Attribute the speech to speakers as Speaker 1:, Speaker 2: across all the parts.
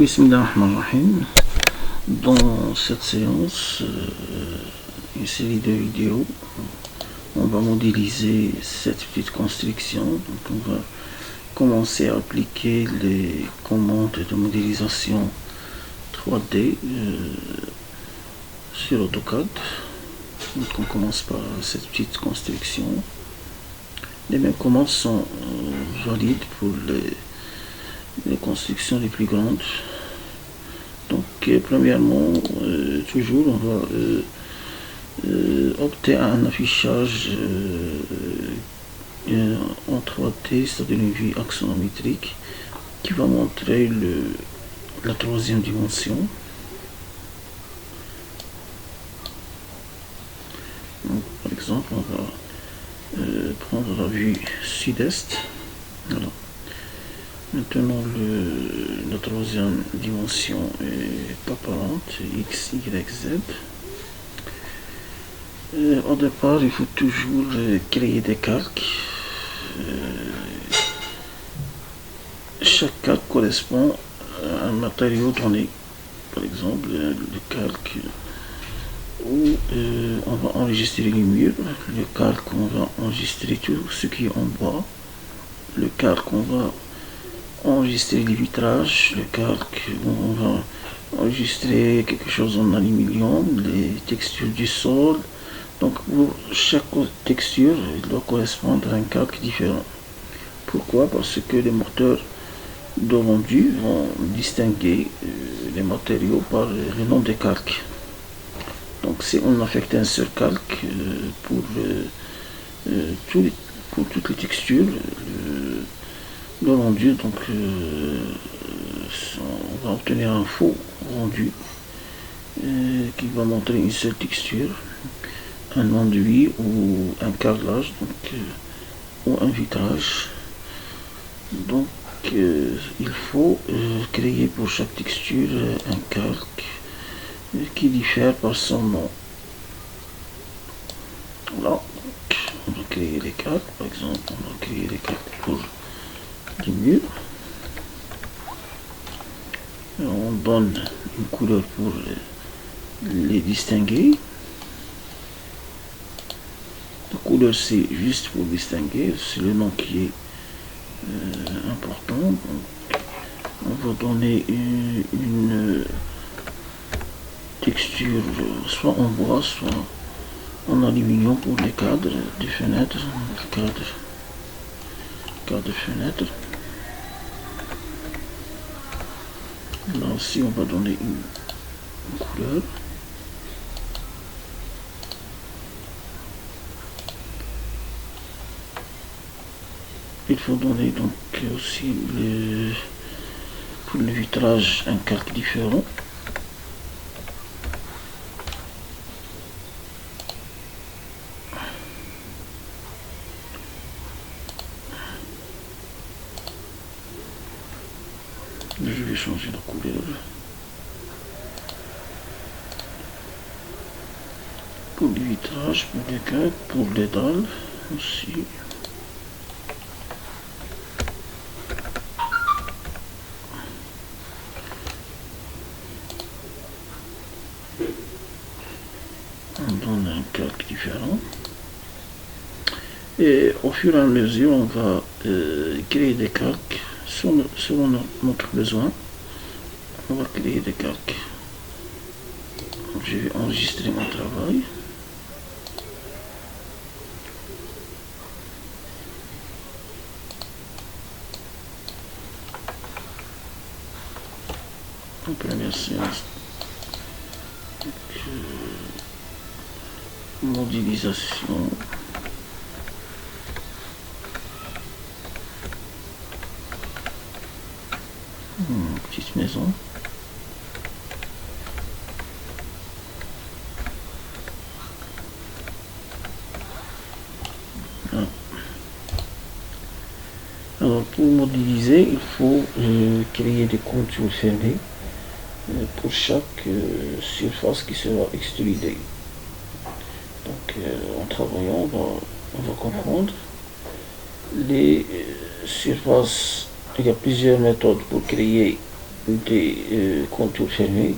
Speaker 1: Bismillahirrahmanirrahim. Dans cette séance, une série de vidéos, on va modéliser cette petite construction. Donc on va commencer à appliquer les commandes de modélisation 3D sur AutoCAD. Donc on commence par cette petite construction. Les mêmes commandes sont valides pour les constructions les plus grandes. Donc premièrement, toujours on va opter à un affichage en 3D, c'est-à-dire une vue axonométrique qui va montrer la troisième dimension. Donc, par exemple, on va prendre la vue sud-est. Voilà. Maintenant, la troisième dimension est apparente, x, y, z. Au départ, il faut toujours créer des calques. Chaque calque correspond à un matériau donné. Par exemple, le calque où on va enregistrer les murs, le calque on va enregistrer tout ce qui est en bois, le calque on va enregistrer les vitrages, le calque où on va enregistrer quelque chose en aluminium, les textures du sol. Donc pour chaque texture, il doit correspondre à un calque différent. Pourquoi? Parce que les moteurs de rendu vont distinguer les matériaux par le nom des calques. Donc si on affecte un seul calque pour toutes les textures, le rendu, donc on va obtenir un faux rendu qui va montrer une seule texture, un enduit ou un carrelage, donc, ou un vitrage. Donc il faut créer pour chaque texture un calque qui diffère par son nom. Voilà, on va créer les calques, par exemple, on va créer les calques pour les murs. On donne une couleur pour les distinguer. La couleur c'est juste pour distinguer, c'est le nom qui est important. Donc, on va donner une texture soit en bois, soit en aluminium pour les cadres des fenêtres, cadres fenêtres. Là aussi on va donner une couleur. Il faut donner donc aussi pour le vitrage un calque différent. Je vais changer la couleur. Pour les vitrages, pour les calques, pour les dalles aussi. On donne un calque différent. Et au fur et à mesure, on va créer des calques selon notre besoin. On va créer des calques. Je vais enregistrer mon travail. En première séance, modélisation. Petite maison. Ah. Alors pour modéliser, il faut créer des contours fermés pour chaque surface qui sera extrudée. Donc en travaillant, on va comprendre les surfaces. Il y a plusieurs méthodes pour créer des contours fermés.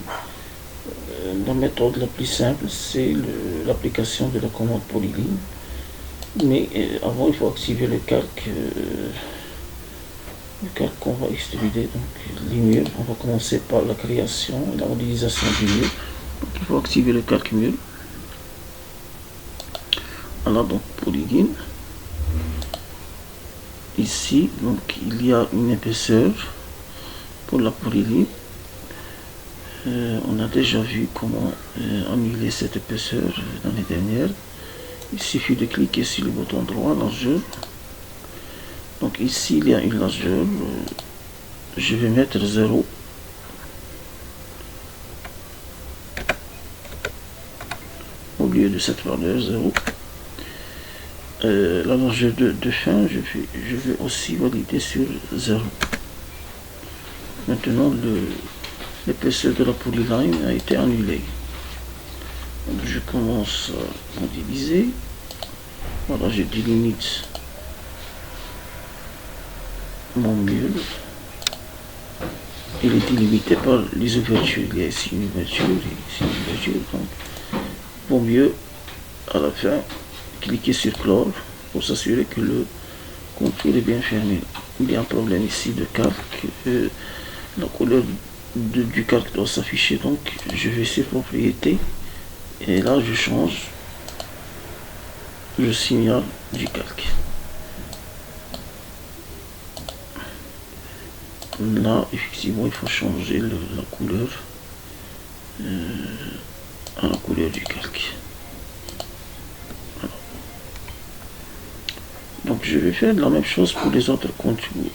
Speaker 1: La méthode la plus simple, c'est l'application de la commande polyline. Mais avant, il faut activer le calque qu'on va extruder. Donc les murs, on va commencer par la création et la modélisation du mur. Donc il faut activer le calque mur. Voilà, donc polyline. Ici, donc il y a une épaisseur pour la polyline. On a déjà vu comment annuler cette épaisseur dans les dernières. Il suffit de cliquer sur le bouton droit, largeur. Donc ici il y a une largeur, je vais mettre 0. Au lieu de cette valeur 0. La largeur de fin, je vais aussi valider sur 0. Maintenant l'épaisseur de la polyline a été annulée. Donc je commence à modéliser. Voilà, je délimite mon mur. Il est délimité par les ouvertures. Il y a ici une ouverture et ici une ouverture. Donc, vaut mieux à la fin cliquer sur clore pour s'assurer que le contour est bien fermé. Il y a un problème ici de calque. La couleur du calque doit s'afficher. Donc, je vais sur propriété. Et là, je change. Je signale du calque. Là, effectivement, il faut changer la couleur à la couleur du calque. Voilà. Donc, je vais faire la même chose pour les autres contours.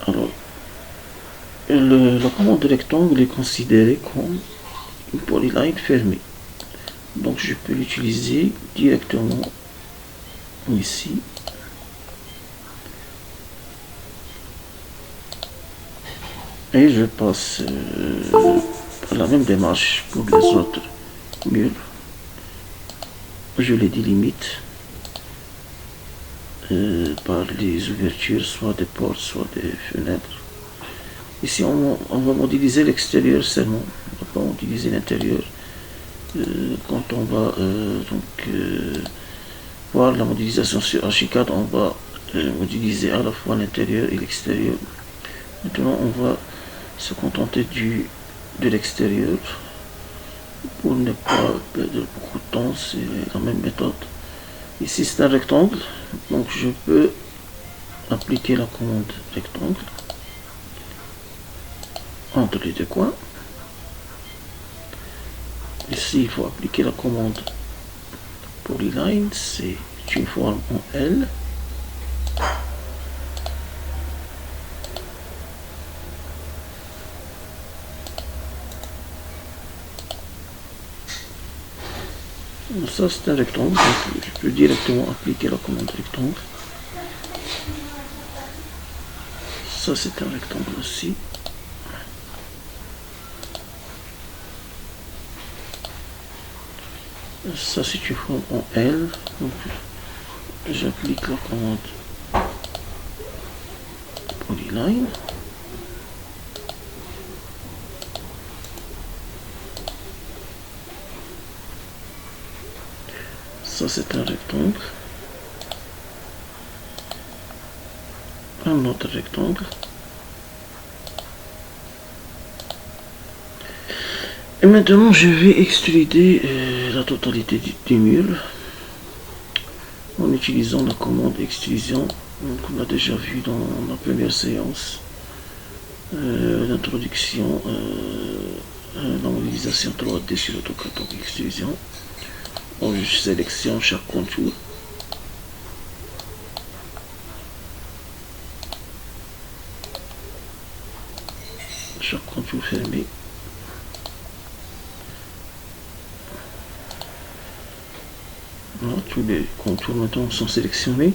Speaker 1: Alors, la commande rectangle est considérée comme une polyline fermée. Donc, je peux l'utiliser directement ici. Et je passe par la même démarche pour les autres murs. Je les délimite par les ouvertures, soit des portes, soit des fenêtres. Ici, on va modéliser l'extérieur seulement. On ne va pas modéliser l'intérieur. Quand on va voir la modélisation sur Archicad, on va modéliser à la fois l'intérieur et l'extérieur. Maintenant, on va se contenter de l'extérieur pour ne pas perdre beaucoup de temps. C'est la même méthode. Ici c'est un rectangle, donc je peux appliquer la commande rectangle entre les deux coins. Ici il faut appliquer la commande polyline, c'est une forme en L. Ça c'est un rectangle, donc je peux directement appliquer la commande rectangle. Ça c'est un rectangle aussi. Ça c'est une forme en L, donc j'applique la commande polyline. Ça c'est un rectangle. Un autre rectangle. Et maintenant je vais extruder la totalité du mur en utilisant la commande extrusion qu'on a déjà vu dans la première séance d'introduction la modélisation 3D sur AutoCAD. Donc extrusion. Je sélectionne chaque contour. Chaque contour fermé. Voilà, tous les contours maintenant sont sélectionnés.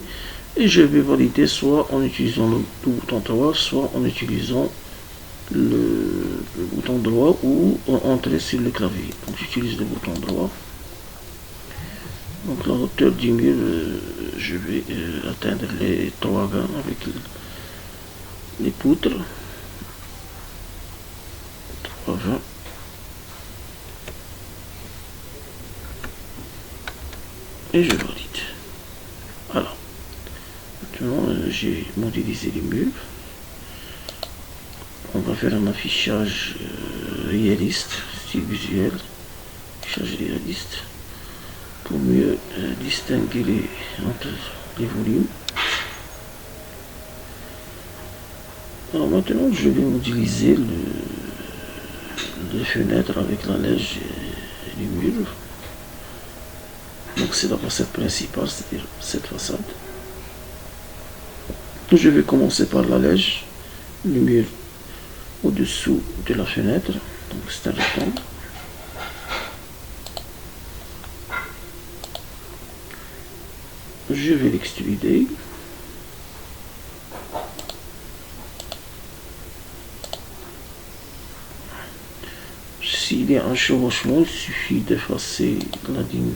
Speaker 1: Et je vais valider soit en utilisant le bouton droit, soit en utilisant le bouton droit ou en entrer sur le clavier. Donc j'utilise le bouton droit. Donc la hauteur du mur, je vais atteindre les 3 20 avec les poutres. à 20. Et je valide. Voilà. Maintenant, j'ai modélisé les murs. On va faire un affichage réaliste, style visuel, affichage réaliste, pour mieux distinguer entre les volumes. Alors maintenant, je vais modéliser les fenêtres avec la neige et les murs. Donc c'est la façade principale, c'est-à-dire cette façade. Je vais commencer par la neige, le mur au-dessous de la fenêtre, donc c'est un rectangle. Je vais l'extruder. S'il y a un chevauchement, il suffit d'effacer la ligne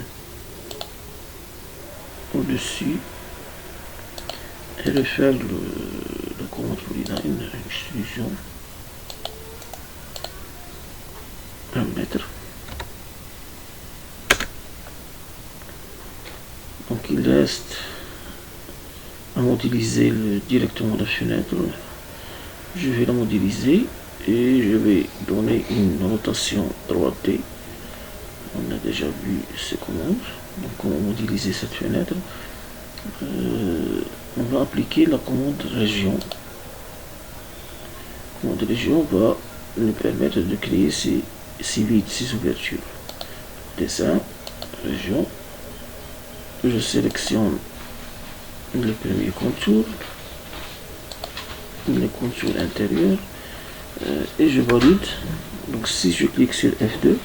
Speaker 1: au-dessus et refaire le commande polyline, extrusion 1 mètre. Donc il reste à modéliser directement la fenêtre. Je vais la modéliser et je vais donner une rotation droitée. On a déjà vu ces commandes. Donc comment modéliser cette fenêtre. On va appliquer la commande région. La commande région va nous permettre de créer ces vides, ces ouvertures. Dessin, région. Je sélectionne le premier contour, les contours intérieurs et je valide. Donc si je clique sur F2,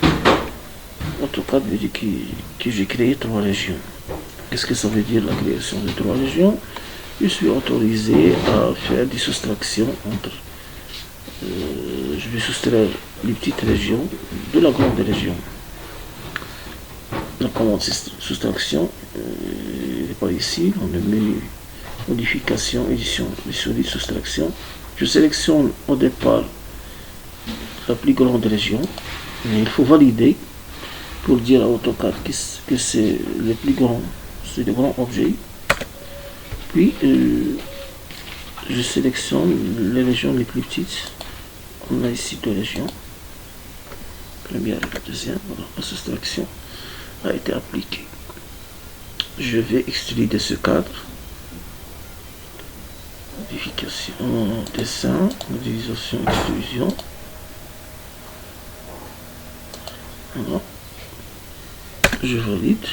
Speaker 1: AutoCAD me dit que j'ai créé 3 régions. Qu'est-ce que ça veut dire la création de 3 régions? Je suis autorisé à faire des soustractions entre. Je vais soustraire les petites régions de la grande région. La commande soustraction n'est pas ici. On le menu modification, édition, solide, soustraction. Je sélectionne au départ la plus grande région, mais il faut valider pour dire à AutoCAD que c'est le plus grand, c'est le grand objet. Puis je sélectionne les régions les plus petites. On a ici 2 régions, première et la deuxième. Voilà, la soustraction a été appliquée. Je vais extruder ce cadre. Modification, dessin, modélisation, extrusion. Voilà. Je valide.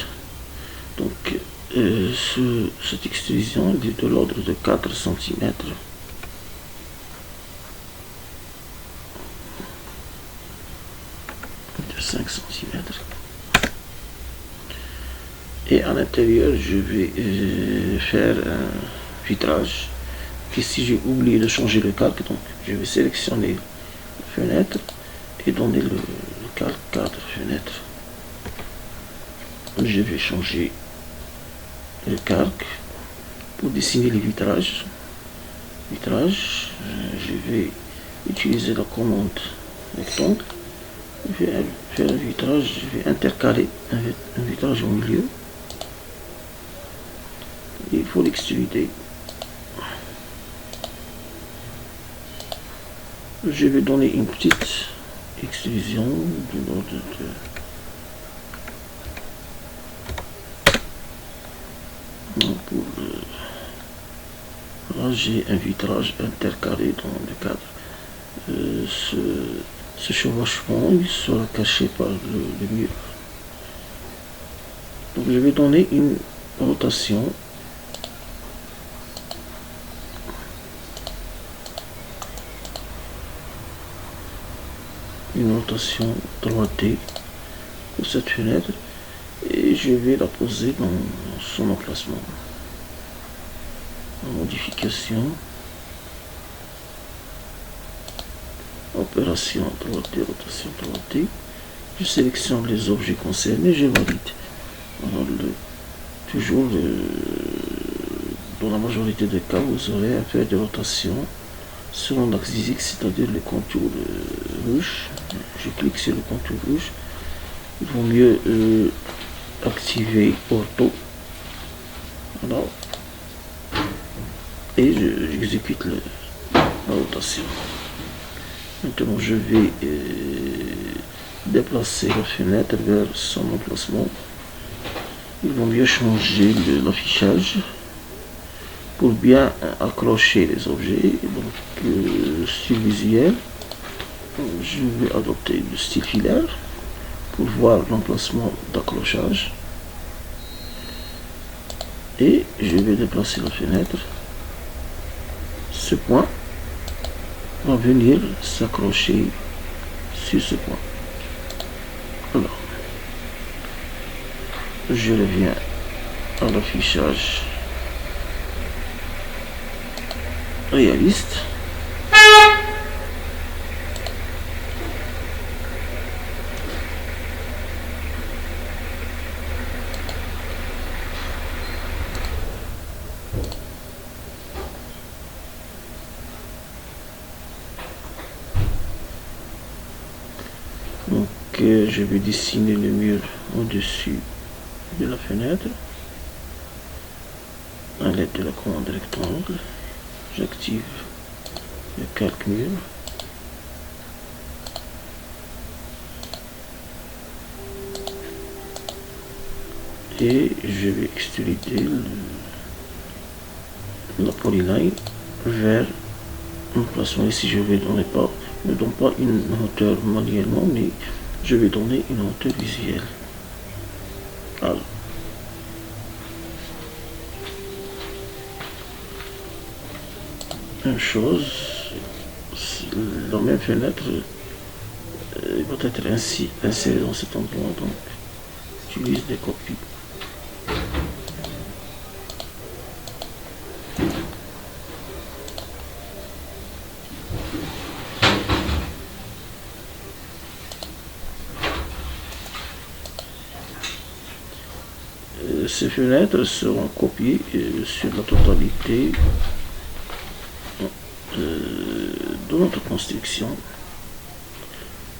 Speaker 1: Donc cette extrusion est de l'ordre de 4 cm. De 5 cm. Et à l'intérieur, je vais faire un vitrage. Et si j'ai oublié de changer le calque, donc je vais sélectionner la fenêtre et donner le calque cadre fenêtre. Je vais changer le calque pour dessiner les vitrages. Je vais utiliser la commande rectangle. Je vais faire un vitrage, je vais intercaler un vitrage au milieu. Il faut l'extruder. Je vais donner une petite extrusion de l'ordre de... Là j'ai un vitrage intercalé dans le cadre. Ce chevauchement il sera caché par le mur. Donc je vais donner une rotation. Une rotation droitée pour cette fenêtre et je vais la poser dans son emplacement. Modification, opération droitée, rotation droitée. Je sélectionne les objets concernés, je valide. Alors, toujours dans la majorité des cas, vous aurez à faire des rotations selon l'axe des X, c'est-à-dire le contour rouge. Je clique sur le contour rouge. Il vaut mieux activer ortho. Voilà. Et j'exécute la rotation. Maintenant, je vais déplacer la fenêtre vers son emplacement. Il vaut mieux changer l'affichage pour bien accrocher les objets. Donc, style visuel, je vais adopter le style filaire pour voir l'emplacement d'accrochage. Et je vais déplacer la fenêtre. Ce point va venir s'accrocher sur ce point. Alors, je reviens à l'affichage réaliste. Donc, je vais dessiner le mur au-dessus de la fenêtre à l'aide de la commande rectangle. J'active le calque mur. Et je vais extruder la polyline vers l'emplacement. Ici, je vais donner pas, ne donne pas une hauteur manuellement, mais je vais donner une hauteur visuelle. Alors, même chose, la même fenêtre va être ainsi insérée dans cet endroit, donc j'utilise des copies. Ces fenêtres seront copiées sur la totalité de notre construction,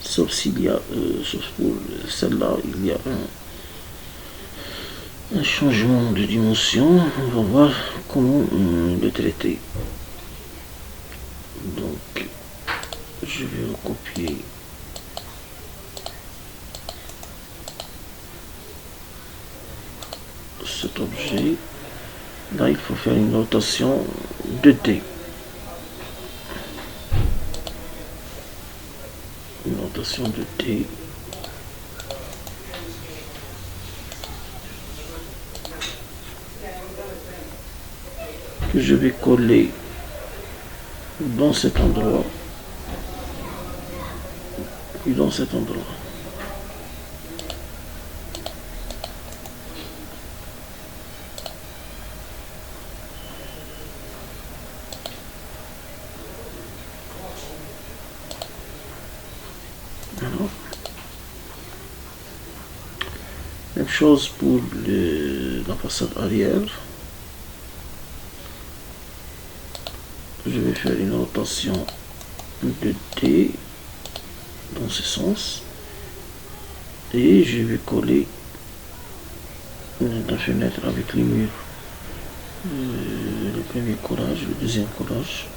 Speaker 1: sauf s'il y a, sauf pour celle-là, il y a un changement de dimension. On va voir comment le traiter. Donc, je vais recopier cet objet. Là, il faut faire une rotation de D. Une rotation de D. Que je vais coller dans cet endroit. Et dans cet endroit. Alors, même chose pour la façade arrière. Je vais faire une rotation de T dans ce sens et je vais coller la fenêtre avec les murs. Le premier collage, le deuxième collage.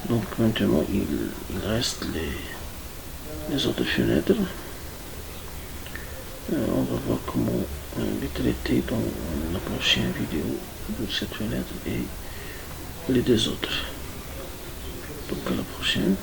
Speaker 1: Donc maintenant il reste les autres fenêtres. On va voir comment les traiter dans la prochaine vidéo de cette fenêtre et les deux autres. Donc à la prochaine.